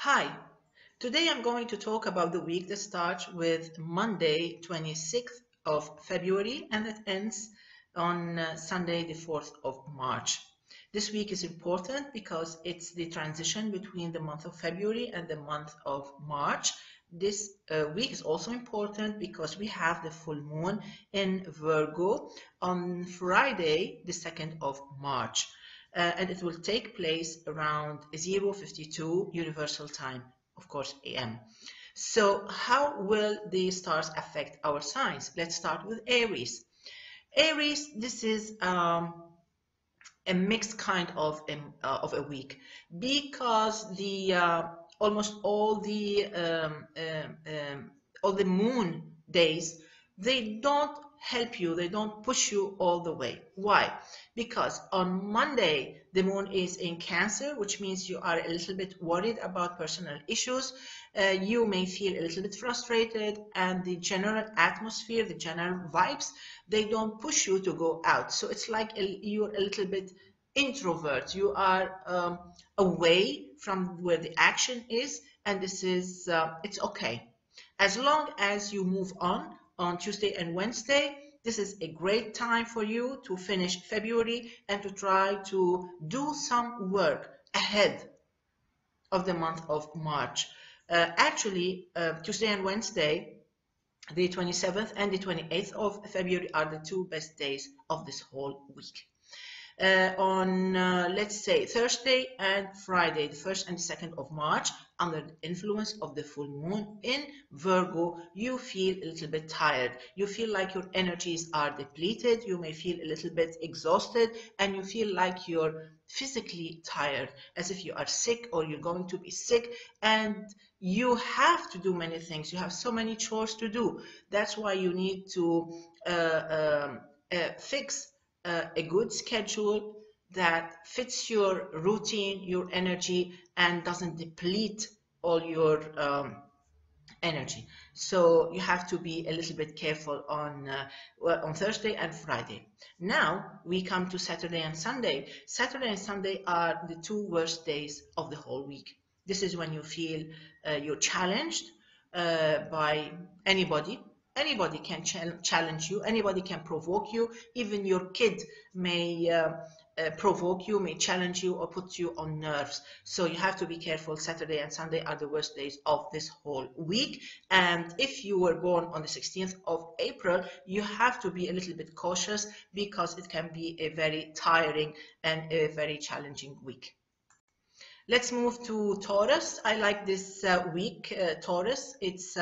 Hi, today I'm going to talk about the week that starts with Monday, 26th of February and that ends on Sunday, the 4th of March. This week is important because it's the transition between the month of February and the month of March. This week is also important because we have the full moon in Virgo on Friday, the 2nd of March. And it will take place around 0:52 Universal Time, of course, AM. So how will the stars affect our signs? Let's start with Aries. Aries, this is a mixed kind of a week because the almost all the moon days, they don't help you, they don't push you all the way. Why? Because on Monday the moon is in Cancer, which means you are a little bit worried about personal issues. You may feel a little bit frustrated, and the general atmosphere, the general vibes, they don't push you to go out. So it's like you're a little bit introvert. You are away from where the action is, and this is it's okay as long as you move on Tuesday and Wednesday. This is a great time for you to finish February and to try to do some work ahead of the month of March. Tuesday and Wednesday, the 27th and the 28th of February, are the two best days of this whole week. Let's say Thursday and Friday, the 1st and 2nd of March, under the influence of the full moon in Virgo, you feel a little bit tired. You feel like your energies are depleted. You may feel a little bit exhausted, and you feel like you're physically tired, as if you are sick or you're going to be sick, and you have to do many things. You have so many chores to do. That's why you need to fix a good schedule that fits your routine, your energy, and doesn't deplete all your energy. So you have to be a little bit careful on Thursday and Friday. Now we come to Saturday and Sunday. Saturday and Sunday are the two worst days of the whole week. This is when you feel you're challenged by anybody. Anybody can challenge you, anybody can provoke you, even your kid may provoke you, may challenge you or put you on nerves. So you have to be careful. Saturday and Sunday are the worst days of this whole week. And if you were born on the 16th of April, you have to be a little bit cautious because it can be a very tiring and a very challenging week. Let's move to Taurus. I like this week, Taurus. It's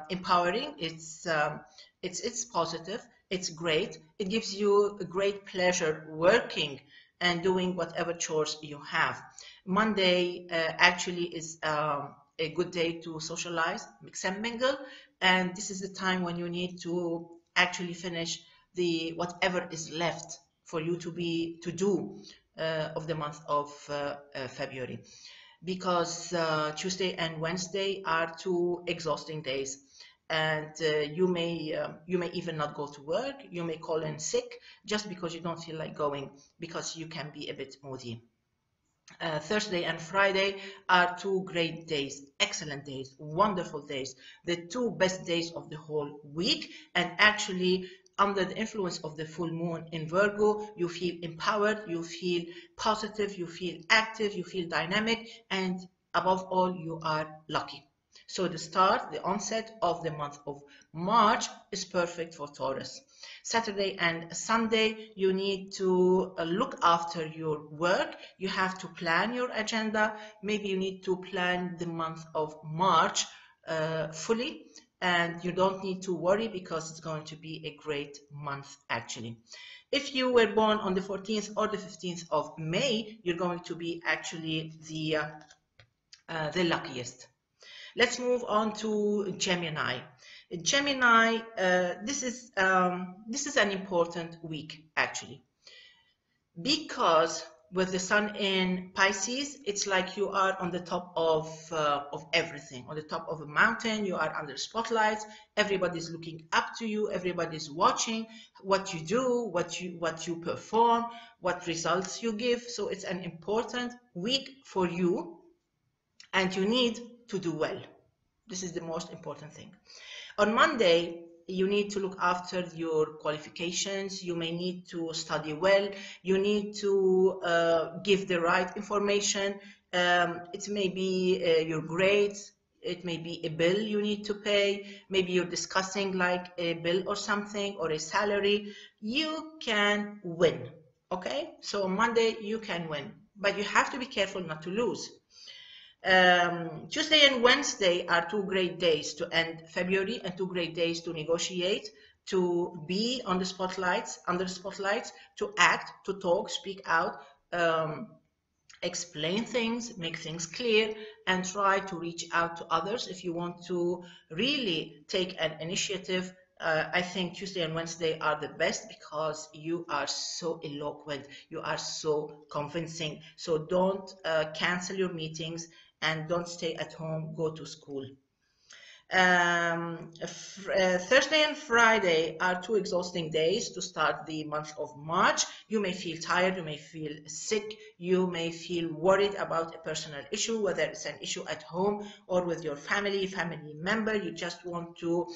empowering. It's positive. It's great. It gives you a great pleasure working and doing whatever chores you have. Monday actually is a good day to socialize, mix and mingle, and this is the time when you need to actually finish whatever is left for you to do of the month of February, because Tuesday and Wednesday are two exhausting days, and you may even not go to work. You may call in sick just because you don't feel like going, because you can be a bit moody. Thursday and Friday are two great days, excellent days, wonderful days, the two best days of the whole week. And actually, under the influence of the full moon in Virgo, you feel empowered, you feel positive, you feel active, you feel dynamic, and above all, you are lucky. So the onset of the month of March is perfect for Taurus. Saturday and Sunday, you need to look after your work. You have to plan your agenda. Maybe you need to plan the month of March fully, and you don't need to worry because it's going to be a great month actually. If you were born on the 14th or the 15th of May, you're going to be actually the luckiest. Let's move on to Gemini. Gemini, this is an important week actually, because with the sun in Pisces, it's like you are on the top of everything, on the top of a mountain. You are under spotlights. Everybody's looking up to you. Everybody's watching what you do, what you perform, what results you give. So it's an important week for you and you need to do well. This is the most important thing. On Monday, you need to look after your qualifications. You may need to study well. You need to give the right information. It may be your grades. It may be a bill you need to pay. Maybe you're discussing like a bill or something, or a salary. You can win, okay? So on Monday, you can win, but you have to be careful not to lose. Tuesday and Wednesday are two great days to end February, and two great days to negotiate, to be on the spotlights, under the spotlights, to act, to talk, speak out, explain things, make things clear, and try to reach out to others if you want to really take an initiative. I think Tuesday and Wednesday are the best because you are so eloquent, you are so convincing. So don't cancel your meetings and don't stay at home, go to school. Thursday and Friday are two exhausting days to start the month of March. You may feel tired, you may feel sick, you may feel worried about a personal issue, whether it's an issue at home or with your family member. You just want to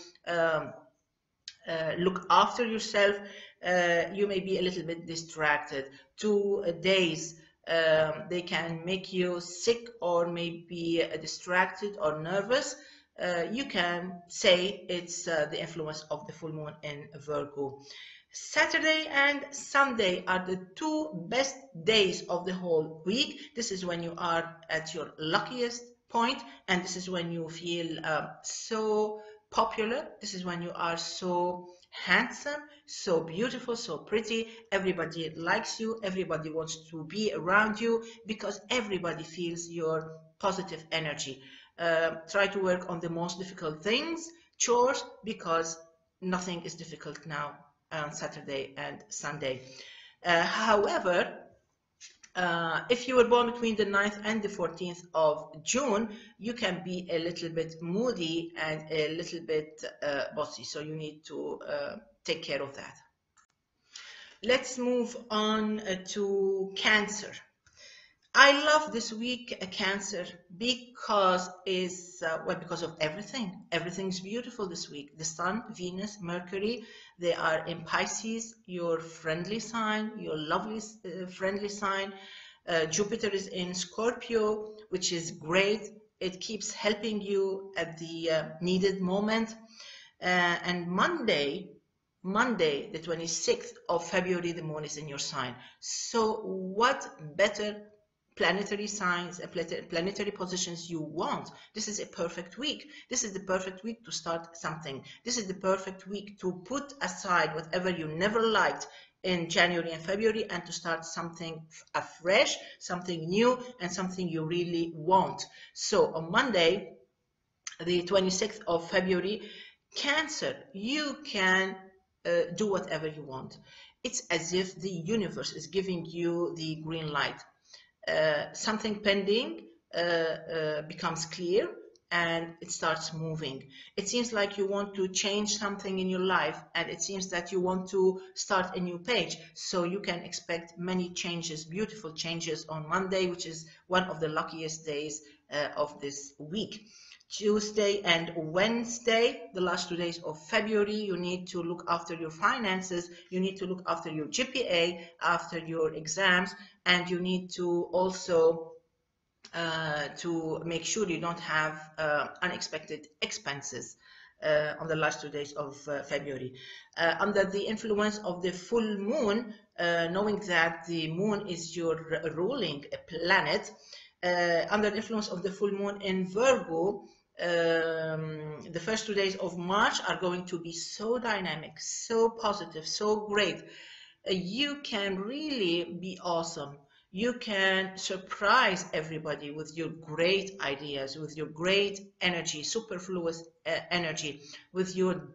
look after yourself. You may be a little bit distracted. 2 days they can make you sick or maybe distracted or nervous. You can say it's the influence of the full moon in Virgo. Saturday and Sunday are the two best days of the whole week. This is when you are at your luckiest point, and this is when you feel so popular. This is when you are so handsome, so beautiful, so pretty. Everybody likes you. Everybody wants to be around you because everybody feels your positive energy. Try to work on the most difficult things, chores, because nothing is difficult now on Saturday and Sunday. However, if you were born between the 9th and the 14th of June, you can be a little bit moody and a little bit bossy, so you need to take care of that. Let's move on to Cancer. I love this week, Cancer, because because of everything. Everything's beautiful this week. The Sun, Venus, Mercury, they are in Pisces, your friendly sign, your lovely friendly sign. Jupiter is in Scorpio, which is great. It keeps helping you at the needed moment. And Monday, the 26th of February, the moon is in your sign. So what better planetary signs and planetary positions you want? This is a perfect week. This is the perfect week to start something. This is the perfect week to put aside whatever you never liked in January and February and to start something afresh, something new, and something you really want. So on Monday, the 26th of February, Cancer, you can do whatever you want. It's as if the universe is giving you the green light. Something pending becomes clear and it starts moving. It seems like you want to change something in your life, and it seems that you want to start a new page. So you can expect many changes, beautiful changes on Monday, which is one of the luckiest days of this week. Tuesday and Wednesday, the last 2 days of February, you need to look after your finances, you need to look after your GPA, after your exams, and you need to also to make sure you don't have unexpected expenses on the last 2 days of February. Under the influence of the full moon, knowing that the moon is your ruling planet, under the influence of the full moon in Virgo, the first 2 days of March are going to be so dynamic, so positive, so great. You can really be awesome. You can surprise everybody with your great ideas, with your great energy, superfluous energy, with your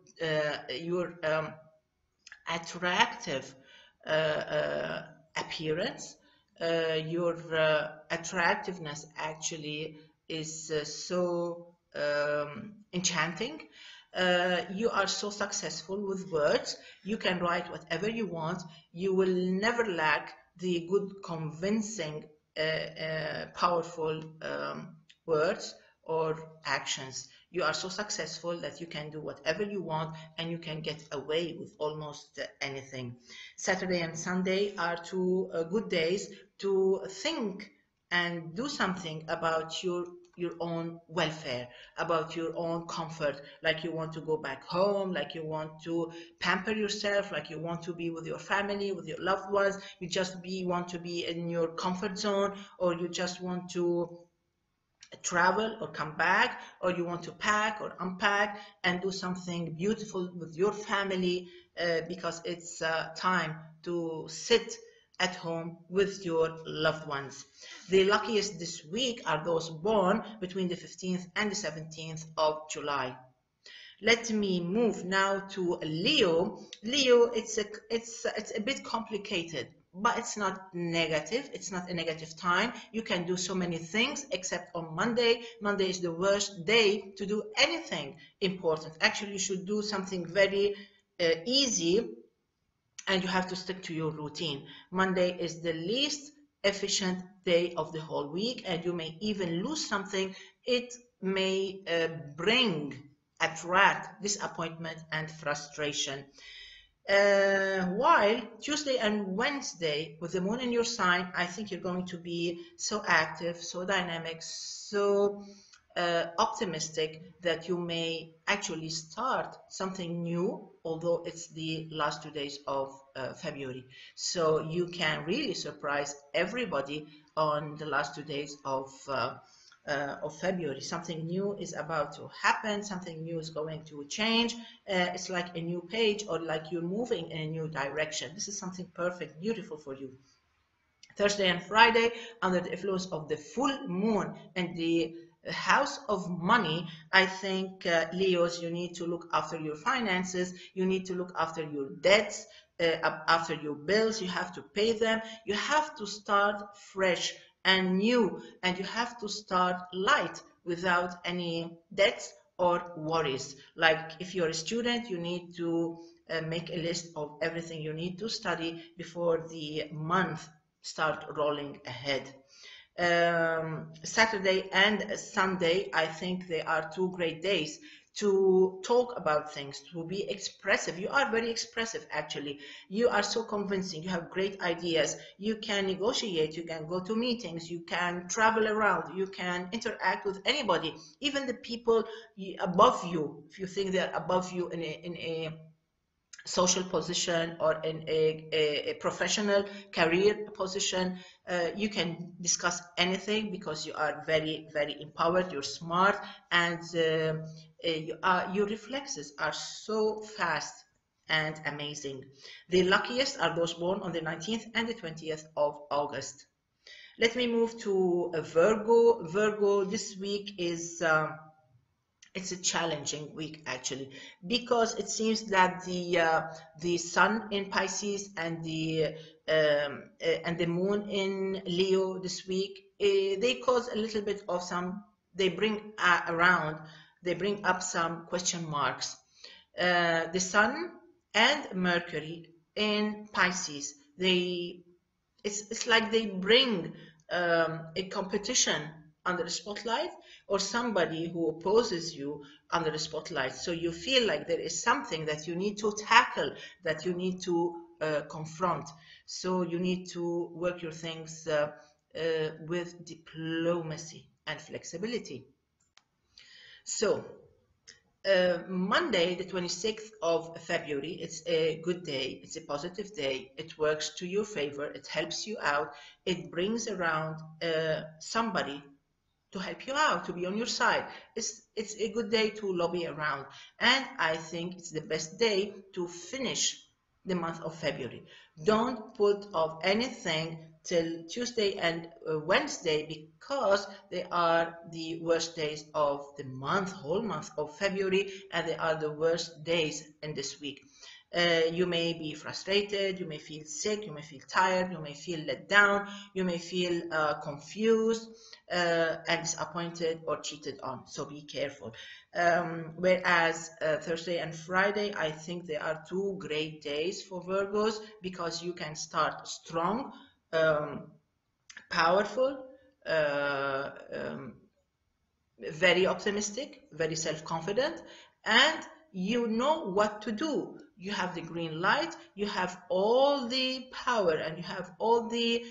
attractive appearance. Your attractiveness actually is so enchanting. You are so successful with words. You can write whatever you want. You will never lack the good, convincing, powerful words or actions. You are so successful that you can do whatever you want and you can get away with almost anything. Saturday and Sunday are two good days to think and do something about your own welfare, about your own comfort, like you want to go back home, like you want to pamper yourself, like you want to be with your family, with your loved ones, you just want to be in your comfort zone, or you just want to travel or come back, or you want to pack or unpack and do something beautiful with your family, because it's time to sit at home with your loved ones. The luckiest this week are those born between the 15th and the 17th of July. Let me move now to Leo. Leo, it's a bit complicated, but it's not negative. It's not a negative time. You can do so many things except on Monday. Monday is the worst day to do anything important. Actually, you should do something very easy, and you have to stick to your routine. Monday is the least efficient day of the whole week, and you may even lose something. It may attract disappointment and frustration. While Tuesday and Wednesday, with the moon in your sign, I think you're going to be so active, so dynamic, so optimistic that you may actually start something new, although it's the last 2 days of February. So you can really surprise everybody on the last 2 days of February. Something new is about to happen, something new is going to change. It's like a new page, or like you're moving in a new direction. This is something perfect, beautiful for you. Thursday and Friday, under the influence of the full moon and the house of money, I think Leos, you need to look after your finances, you need to look after your debts, after your bills. You have to pay them, you have to start fresh and new, and you have to start light without any debts or worries. Like if you're a student, you need to make a list of everything you need to study before the month start rolling ahead. Saturday and Sunday, I think they are two great days to talk about things, to be expressive. You are very expressive, actually. You are so convincing. You have great ideas. You can negotiate. You can go to meetings. You can travel around. You can interact with anybody, even the people above you. If you think they're above you in a social position or in a professional career position, you can discuss anything because you are very, very empowered, you're smart, and your reflexes are so fast and amazing. The luckiest are those born on the 19th and the 20th of August. Let me move to Virgo. Virgo, this week is it's a challenging week, actually, because it seems that the sun in Pisces and the moon in Leo this week, they cause a little bit of they bring up some question marks. The sun and Mercury in Pisces, it's like they bring a competition under the spotlight, or somebody who opposes you under the spotlight. So you feel like there is something that you need to tackle, that you need to confront. So you need to work your things with diplomacy and flexibility. So Monday, the 26th of February, it's a good day, it's a positive day, it works to your favor, it helps you out, it brings around somebody to help you out, to be on your side. It's a good day to lobby around, and I think it's the best day to finish the month of February. Don't put off anything till Tuesday and Wednesday, because they are the worst days of the month, whole month of February, and they are the worst days in this week. You may be frustrated, you may feel sick, you may feel tired, you may feel let down, you may feel confused and disappointed or cheated on, so be careful. Whereas Thursday and Friday, I think they are two great days for Virgos, because you can start strong, powerful, very optimistic, very self-confident, and you know what to do. You have the green light, you have all the power, and you have all the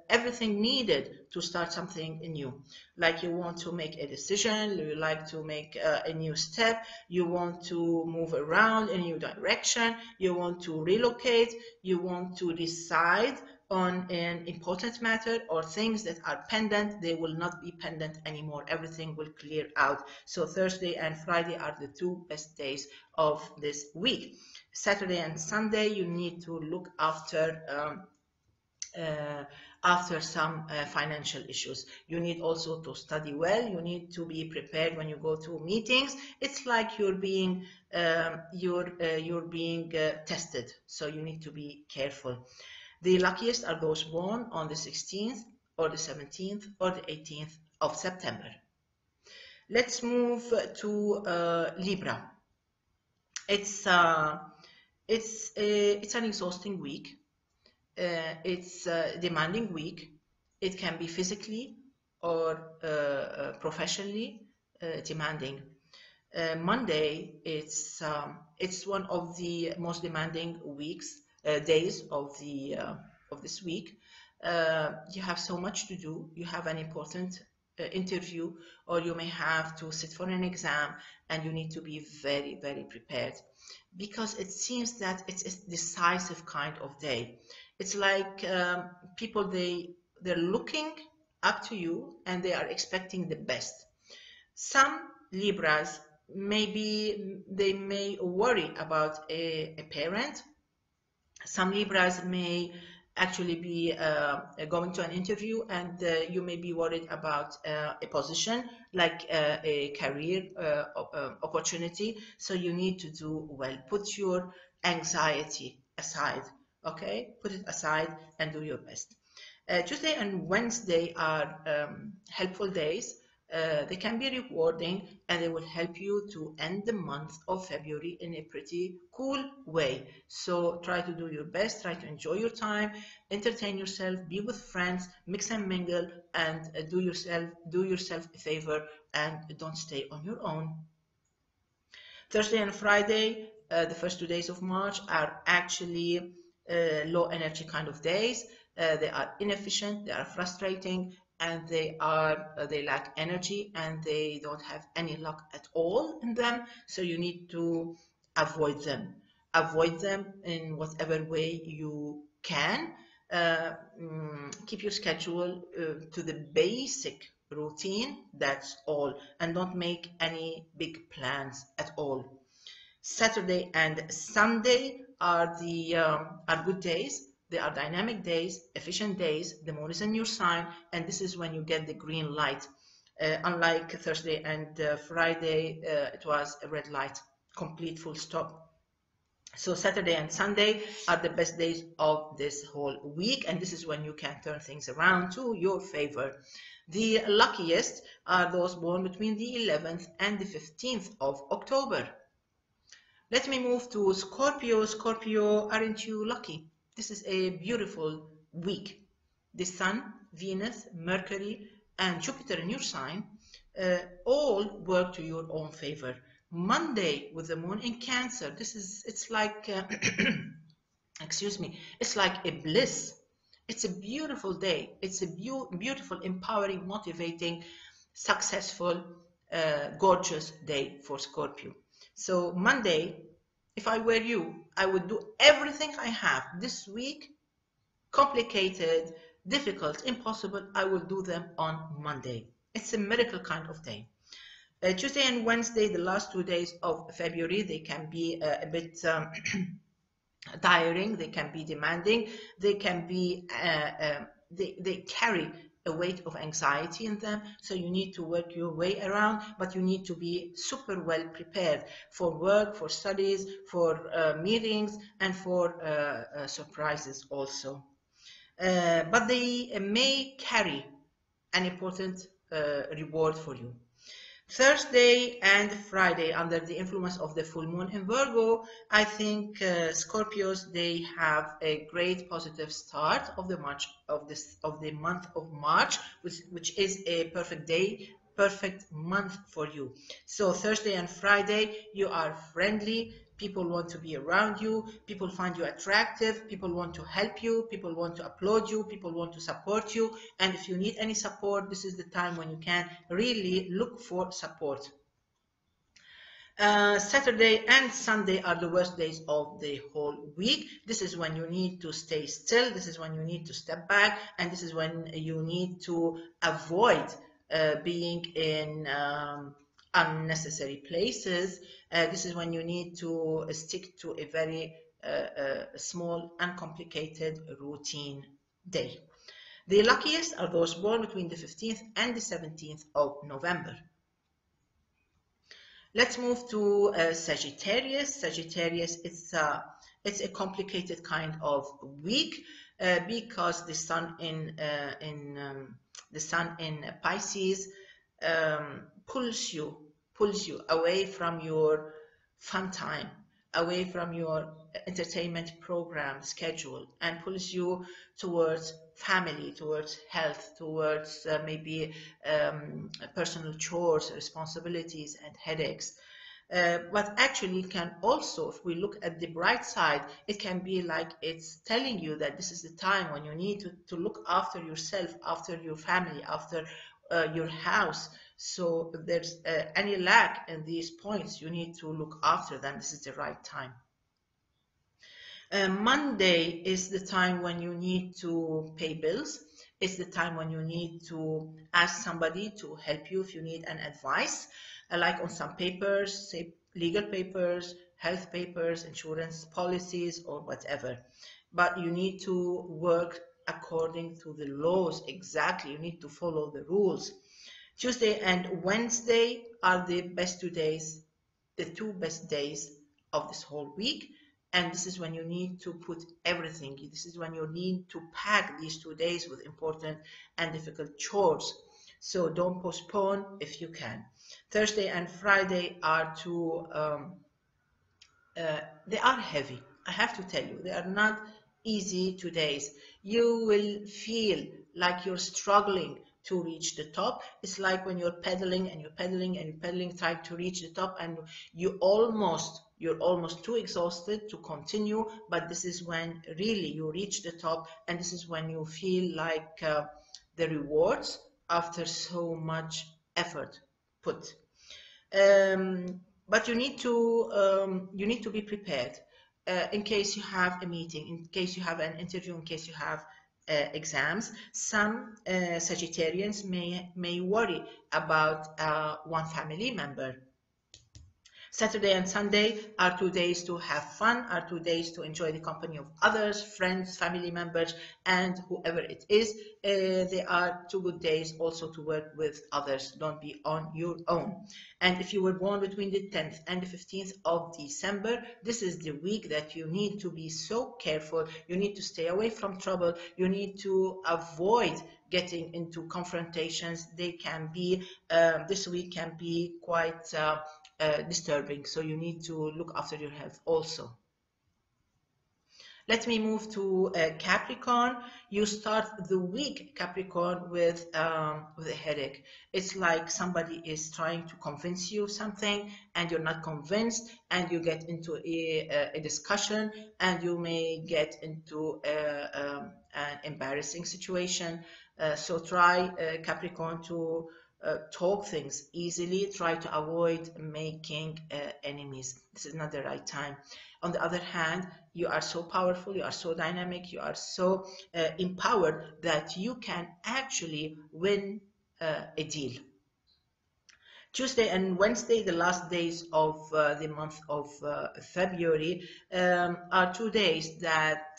everything needed to start something new. Like you want to make a decision, you like to make a new step, you want to move around in a new direction, you want to relocate, you want to decide on an important matter, or things that are pendant, they will not be pendant anymore. Everything will clear out. So Thursday and Friday are the two best days of this week. Saturday and Sunday, you need to look after some financial issues. You need also to study well. You need to be prepared when you go to meetings. It's like you're being tested, so you need to be careful. The luckiest are those born on the 16th or the 17th or the 18th of September. Let's move to Libra. It's an exhausting week. It's a demanding week. It can be physically or professionally demanding. Monday, it's one of the most demanding days of this week. You have so much to do. You have an important interview, or you may have to sit for an exam, and you need to be very, very prepared, because it seems that it's a decisive kind of day. It's like people, they're looking up to you and they are expecting the best. Some Libras, maybe they may worry about a parent. Some Libras may actually be going to an interview, and you may be worried about a position, like a career opportunity. So you need to do well. Put your anxiety aside, okay? Put it aside and do your best. Tuesday and Wednesday are helpful days. They can be rewarding, and they will help you to end the month of February in a pretty cool way. So try to do your best, try to enjoy your time, entertain yourself, be with friends, mix and mingle, and do yourself a favor, and don't stay on your own. Thursday and Friday, the first 2 days of March, are actually low energy kind of days. They are inefficient, they are frustrating, and they lack energy, and they don't have any luck at all in them. So you need to avoid them. Avoid them in whatever way you can. Keep your schedule to the basic routine, that's all, and don't make any big plans at all. Saturday and Sunday are good days. They are dynamic days, efficient days. The moon is in your sign, and this is when you get the green light. Unlike Thursday and Friday, it was a red light, complete full stop. So Saturday and Sunday are the best days of this whole week, and this is when you can turn things around to your favor. The luckiest are those born between the 11th and the 15th of October. Let me move to Scorpio. Scorpio, aren't you lucky? This is a beautiful week. The Sun, Venus, Mercury, and Jupiter in your sign all work to your own favor. Monday with the moon in Cancer, it's like, excuse me, it's like a bliss. It's a beautiful day. It's a beautiful, empowering, motivating, successful, gorgeous day for Scorpio. So Monday, if I were you, I would do everything I have this week, complicated, difficult, impossible, I will do them on Monday. It's a miracle kind of day. Tuesday and Wednesday, the last 2 days of February, they can be a bit tiring, they can be demanding, they can be, they carry a weight of anxiety in them, so you need to work your way around, but you need to be super well prepared for work, for studies, for meetings, and for surprises also. But they may carry an important reward for you. Thursday and Friday, under the influence of the full moon in Virgo, I think Scorpios, they have a great positive start of the month of March, which is a perfect day perfect month for you. So Thursday and Friday, you are friendly. People want to be around you. People find you attractive. People want to help you. People want to applaud you. People want to support you. And if you need any support, this is the time when you can really look for support. Saturday and Sunday are the worst days of the whole week. This is when you need to stay still. This is when you need to step back. And this is when you need to avoid being in unnecessary places. This is when you need to stick to a very small, uncomplicated routine day. The luckiest are those born between the 15th and the 17th of November. Let's move to Sagittarius. Sagittarius, it's a complicated kind of week because the sun in Pisces pulls you away from your fun time, away from your entertainment program schedule, and pulls you towards family, towards health, towards maybe personal chores, responsibilities, and headaches. But actually can also, if we look at the bright side, it can be like it's telling you that this is the time when you need to look after yourself, after your family, after your house. So if there's any lack in these points, you need to look after them. This is the right time. Monday is the time when you need to pay bills. It's the time when you need to ask somebody to help you if you need an advice, like on some papers, say legal papers, health papers, insurance policies, or whatever. But you need to work according to the laws. Exactly, you need to follow the rules. Tuesday and Wednesday are the best 2 days, the 2 best days of this whole week. And this is when you need to put everything. This is when you need to pack these 2 days with important and difficult chores. So don't postpone if you can. Thursday and Friday are they are heavy. I have to tell you, they are not easy 2 days. You will feel like you're struggling to reach the top. It's like when you're pedaling and you're pedaling and you're pedaling, trying to reach the top, and you're almost too exhausted to continue. But this is when really you reach the top, and this is when you feel like the rewards after so much effort put. But you need to be prepared in case you have a meeting, in case you have an interview, in case you have exams. Some Sagittarians may worry about one family member. Saturday and Sunday are 2 days to have fun, are 2 days to enjoy the company of others, friends, family members, and whoever it is. They are 2 good days also to work with others. Don't be on your own. And if you were born between the 10th and the 15th of December, this is the week that you need to be so careful. You need to stay away from trouble. You need to avoid getting into confrontations. They can be, this week can be quite disturbing, so you need to look after your health also. Let me move to Capricorn. You start the week, Capricorn, with a headache. It's like somebody is trying to convince you something and you're not convinced, and you get into a discussion, and you may get into an embarrassing situation. So try, Capricorn, to talk things easily. Try to avoid making enemies. This is not the right time. On the other hand, you are so powerful, you are so dynamic, you are so empowered that you can actually win a deal. Tuesday and Wednesday, the last days of the month of February, are 2 days that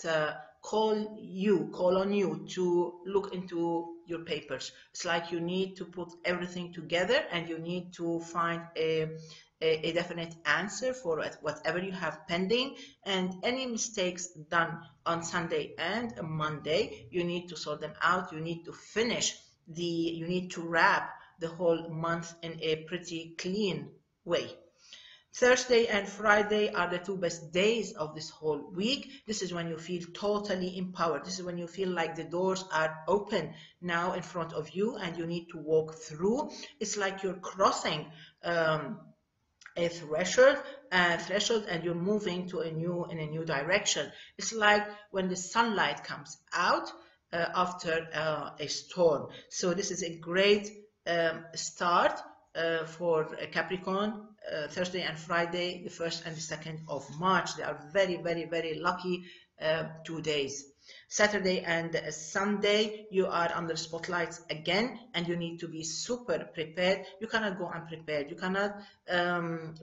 call on you to look into your papers. It's like you need to put everything together, and you need to find a definite answer for whatever you have pending, and any mistakes done on Sunday and Monday, you need to sort them out. You need to finish you need to wrap the whole month in a pretty clean way. Thursday and Friday are the two best days of this whole week. This is when you feel totally empowered. This is when you feel like the doors are open now in front of you and you need to walk through. It's like you're crossing a threshold and you're moving to in a new direction. It's like when the sunlight comes out after a storm. So this is a great start for Capricorn. Thursday and Friday, the 1st and the 2nd of March. They are very, very, very lucky 2 days. Saturday and Sunday, you are under spotlights again, and you need to be super prepared. You cannot go unprepared. You cannot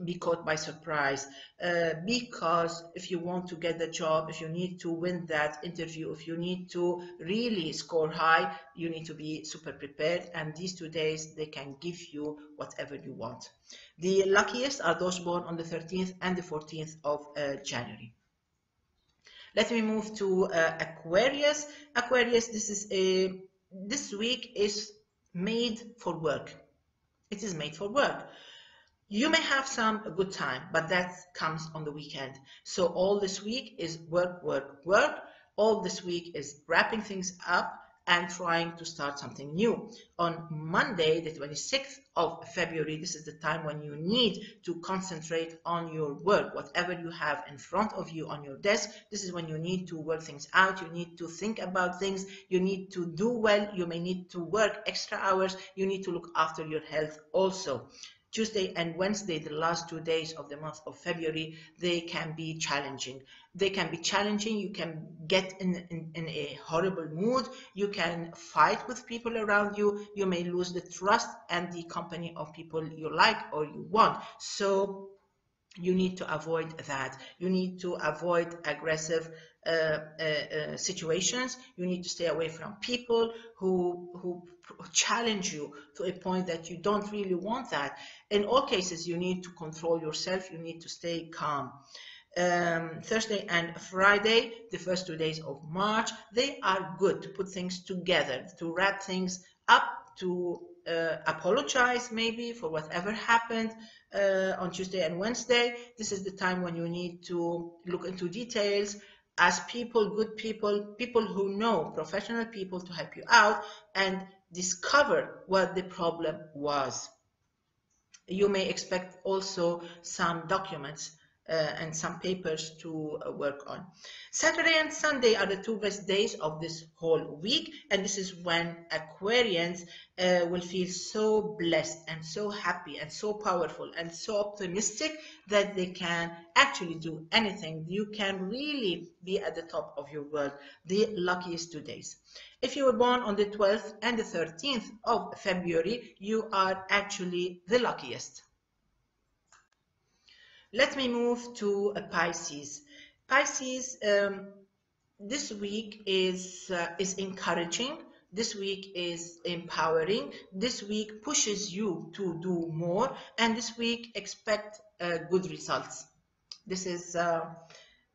be caught by surprise, because if you want to get the job, if you need to win that interview, if you need to really score high, you need to be super prepared. And these 2 days, they can give you whatever you want. The luckiest are those born on the 13th and the 14th of January. Let me move to Aquarius. Aquarius, this week is made for work. It is made for work. You may have some good time, but that comes on the weekend. So all this week is work, work, work. All this week is wrapping things up and trying to start something new. On Monday, the 26th of February, this is the time when you need to concentrate on your work. Whatever you have in front of you on your desk, this is when you need to work things out. You need to think about things. You need to do well. You may need to work extra hours. You need to look after your health also. Tuesday and Wednesday, the last 2 days of the month of February, they can be challenging. They can be challenging. You can get in a horrible mood. You can fight with people around you. You may lose the trust and the company of people you like or you want. So you need to avoid that. You need to avoid aggressive situations. You need to stay away from people who challenge you to a point that you don't really want that. In all cases, you need to control yourself. You need to stay calm. Thursday and Friday, the first 2 days of March, they are good to put things together, to wrap things up, to apologize maybe for whatever happened on Tuesday and Wednesday. This is the time when you need to look into details, ask people, good people, people who know, professional people to help you out and discover what the problem was. You may expect also some documents and some papers to work on. Saturday and Sunday are the 2 best days of this whole week, and this is when Aquarians will feel so blessed and so happy and so powerful and so optimistic that they can actually do anything. You can really be at the top of your world. The luckiest 2 days. If you were born on the 12th and the 13th of February, you are actually the luckiest. Let me move to Pisces. Pisces, this week is encouraging. This week is empowering. This week pushes you to do more. And this week expect good results. This is,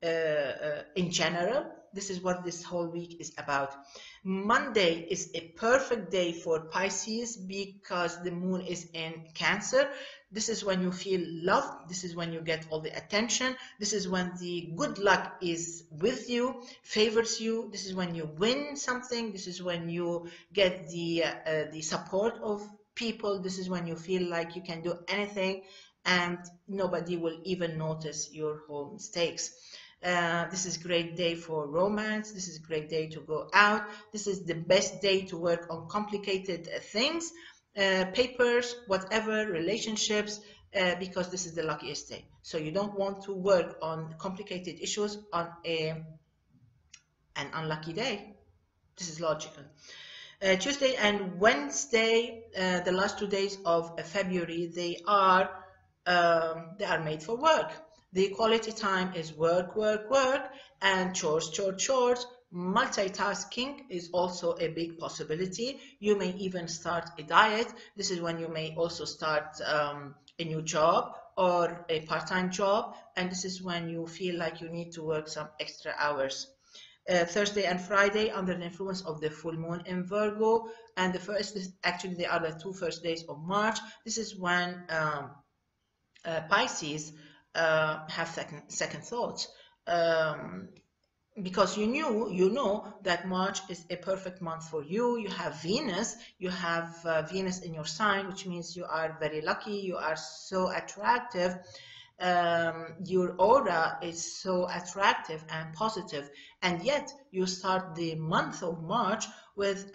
in general, this is what this whole week is about. Monday is a perfect day for Pisces because the moon is in Cancer. This is when you feel loved. This is when you get all the attention. This is when the good luck is with you, favors you. This is when you win something. This is when you get the support of people. This is when you feel like you can do anything and nobody will even notice your whole mistakes. This is a great day for romance. This is a great day to go out. This is the best day to work on complicated things, papers, whatever, relationships, because this is the luckiest day. So you don't want to work on complicated issues on an unlucky day. This is logical. Tuesday and Wednesday, the last 2 days of February, they are made for work. The quality time is work, work, work, and chores, chores, chores. Multitasking is also a big possibility. You may even start a diet. This is when you may also start a new job or a part-time job, and this is when you feel like you need to work some extra hours. Thursday and Friday under the influence of the full moon in Virgo, and the first is actually the other 2 first days of March. This is when Pisces have second thoughts. Because you know that March is a perfect month for you. You have Venus, Venus in your sign, which means you are very lucky, you are so attractive. Your aura is so attractive and positive, and yet you start the month of March with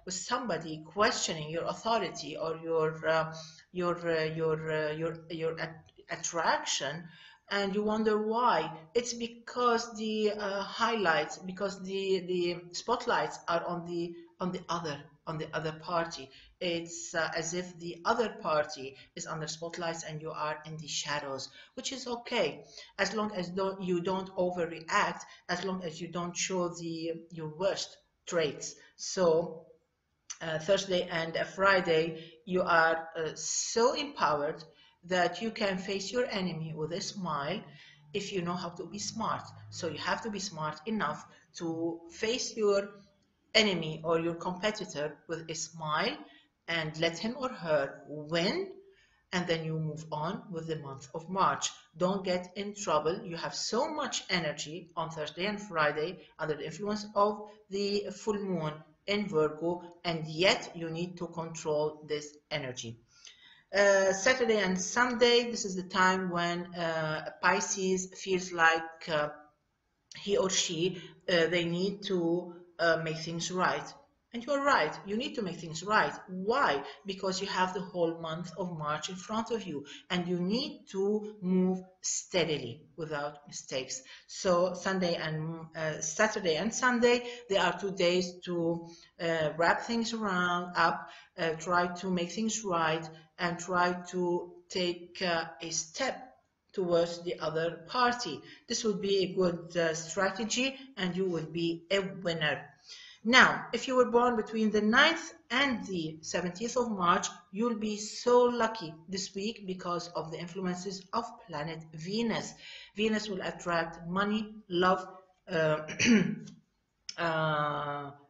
somebody questioning your authority or your attraction. And you wonder why. It's because the highlights, because the spotlights are on the other party. It's as if the other party is under spotlights and you are in the shadows, which is okay, as long as you don't overreact, as long as you don't show your worst traits. So Thursday and Friday, you are so empowered that you can face your enemy with a smile if you know how to be smart. So you have to be smart enough to face your enemy or your competitor with a smile and let him or her win, and then you move on with the month of March. Don't get in trouble. You have so much energy on Thursday and Friday under the influence of the full moon in Virgo, and yet you need to control this energy. Saturday and Sunday, this is the time when Pisces feels like he or she, they need to make things right. And you're right, you need to make things right. Why? Because you have the whole month of March in front of you, and you need to move steadily without mistakes. So Saturday and Sunday, there are 2 days to wrap things up, try to make things right, and try to take a step towards the other party. This would be a good strategy, and you would be a winner. Now, if you were born between the 9th and the 17th of March, you'll be so lucky this week because of the influences of planet Venus. Venus will attract money, love.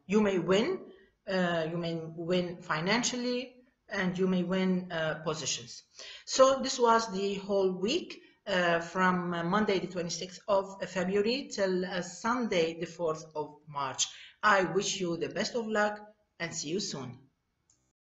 You may win. You may win financially, and you may win positions. So this was the whole week. From Monday the 26th of February till Sunday the 4th of March. I wish you the best of luck and see you soon.